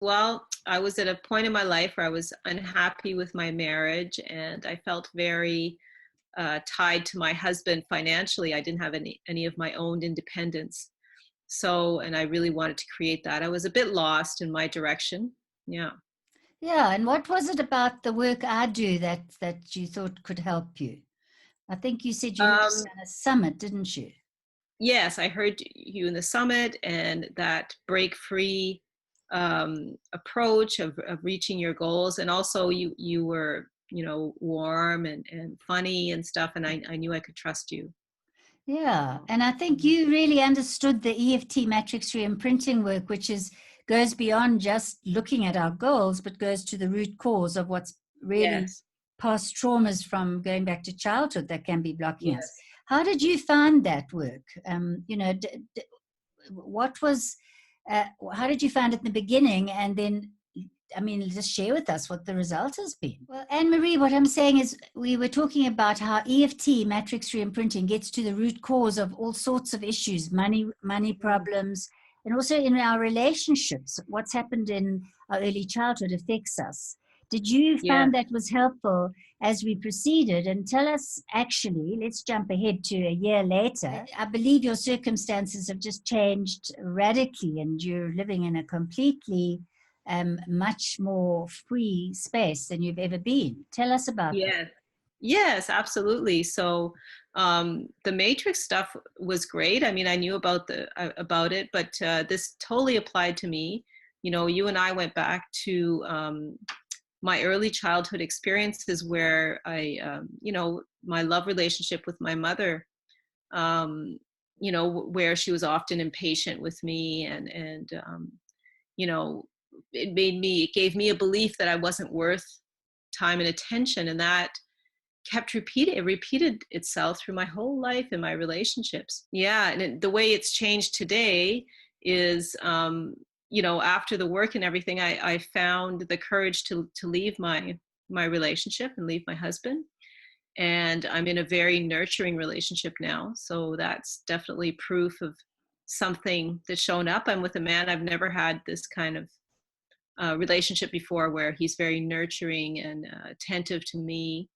Well, I was at a point in my life where I was unhappy with my marriage, and I felt very tied to my husband financially. I didn't have any of my own independence. So, and I really wanted to create that. I was a bit lost in my direction. Yeah. Yeah, and what was it about the work I do that you thought could help you? I think you said you heard us Um, at a summit, didn't you? yes, I heard you in the summit, and that break free approach of reaching your goals. And also you were, warm and funny and stuff. And I knew I could trust you. Yeah, and I think Mhm. you really understood the EFT Matrix Reimprinting work, which is goes beyond just looking at our goals, but goes to the root cause of what's really Yes. past traumas from going back to childhood that can be blocking us. Yes. How did you find that work? What was, how did you find it in the beginning? And then, I mean, just share with us what the result has been. Well, Annemarie, what I'm saying is we were talking about how EFT, matrix reimprinting, gets to the root cause of all sorts of issues, money Mm. problems, and also in our relationships. What's happened in our early childhood affects us. Did you Yes. find that was helpful as we proceeded? And tell us, actually, let's jump ahead to a year later. I believe your circumstances have just changed radically, and you're living in a completely much more free space than you've ever been. Tell us about that. Yes. Yes, absolutely. So the Matrix stuff was great. I mean, I knew about it, but this totally applied to me. You and I went back to my early childhood experiences where my love relationship with my mother, where she was often impatient with me, and you know, it gave me a belief that I wasn't worth time and attention, and that it repeated itself through my whole life in my relationships. Yeah, and the way it's changed today is, after the work and everything, I found the courage to leave my relationship and leave my husband, and I'm in a very nurturing relationship now. So that's definitely proof of something that's shown up. I'm with a man. I've never had this kind of relationship before, where he's very nurturing and attentive to me.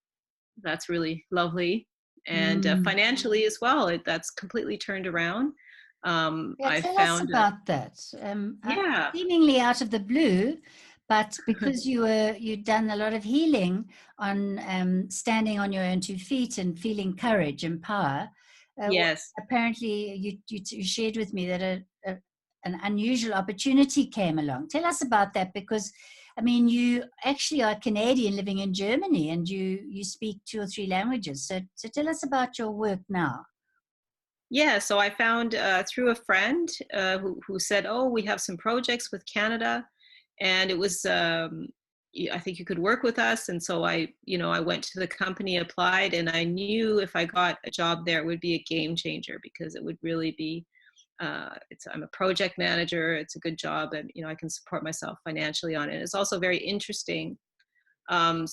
That's really lovely. And Mm. financially as well, that's completely turned around. Yeah, I tell us found that. about that. Yeah. Seemingly out of the blue, but because you'd done a lot of healing on standing on your own 2 feet and feeling courage and power. Yes. Apparently, you shared with me that an unusual opportunity came along. Tell us about that, because I mean, you actually are Canadian living in Germany, and you speak 2 or 3 languages. So tell us about your work now. Yeah, so I found through a friend who said, "Oh, we have some projects with Canada," and it was, I think you could work with us. And so I went to the company, applied, and I knew if I got a job there, it would be a game changer, because it would really be. I'm a project manager. It's a good job, and I can support myself financially on it. It's also very interesting. And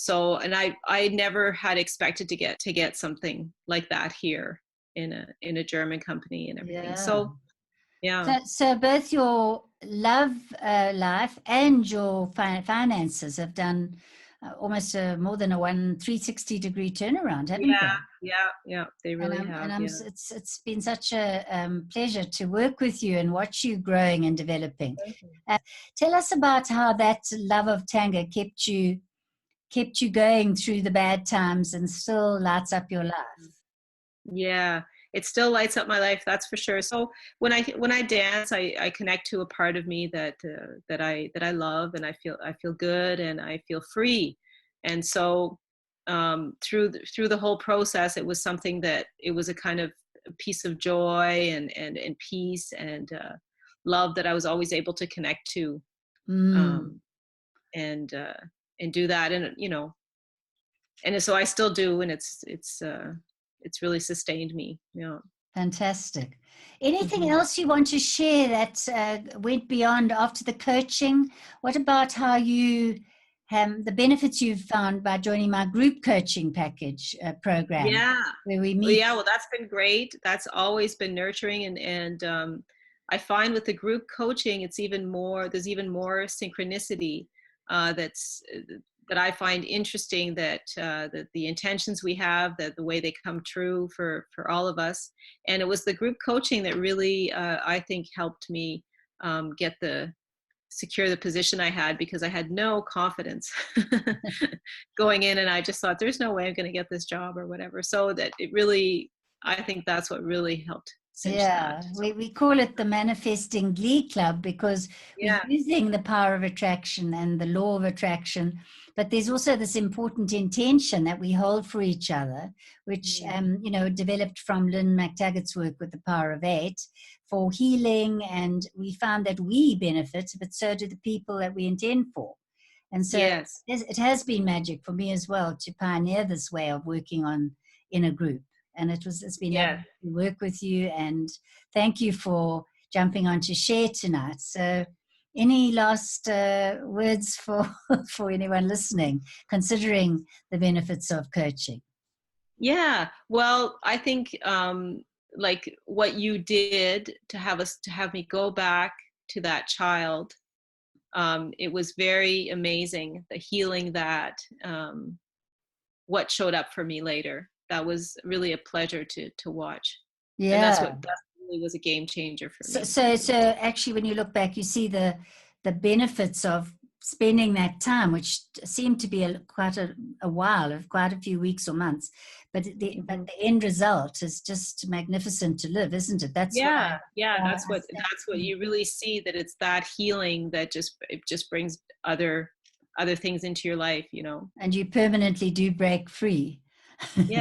I never had expected to get something like that here in a German company and everything. Yeah. So yeah. So both your love life and your finances have done almost more than a 360-degree turnaround, haven't Yeah, they? yeah, they really have. Yeah. It's been such a pleasure to work with you and watch you growing and developing. Tell us about how that love of tango kept you going through the bad times and still lights up your life. Yeah, it still lights up my life, that's for sure. So when I dance, I connect to a part of me that I love, and I feel good, and I feel free. And so through the whole process, it was something that it was a kind of a piece of joy and peace and love that I was always able to connect to, Mm, um, and do that, and so I still do, and it's really sustained me. Yeah. fantastic. Anything Mhm. else you want to share that went beyond after the coaching? What about how the benefits you've found by joining my group coaching package program, Yeah. where we Well, meet? yeah, well, that's been great. That's always been nurturing, and I find with the group coaching, there's even more synchronicity that's that I find interesting, that the intentions we have, that the way they come true for all of us. And it was the group coaching that really, I think, helped me secure the position I had, because I had no confidence going in, and I just thought there's no way I'm going to get this job or whatever. So that it really, I think that's what really helped cinch Yeah, that. we call it the Manifesting Glee Club, because Yeah. we're using the power of attraction and the law of attraction, but there's also this important intention that we hold for each other, which developed from Lynn McTaggart's work with the Power of Eight for healing, and we found that we benefit, but so do the people that we intend for. And so Yes. it has been magic for me as well to pioneer this way of working in a group. And it's been lovely to work with you, and thank you for jumping on to share tonight. So any last words for anyone listening, considering the benefits of coaching? Yeah, well, I think like what you did to have me go back to that child, it was very amazing, the healing that what showed up for me later. That was really a pleasure to watch. And that really was a game changer for me. So actually, when you look back, you see the benefits of spending that time, which seemed to be quite a while, of quite a few weeks or months, but the end result is just magnificent to live, isn't it? That's that's what you really see, that it's that healing that just brings other things into your life, and you permanently do break free. Yeah.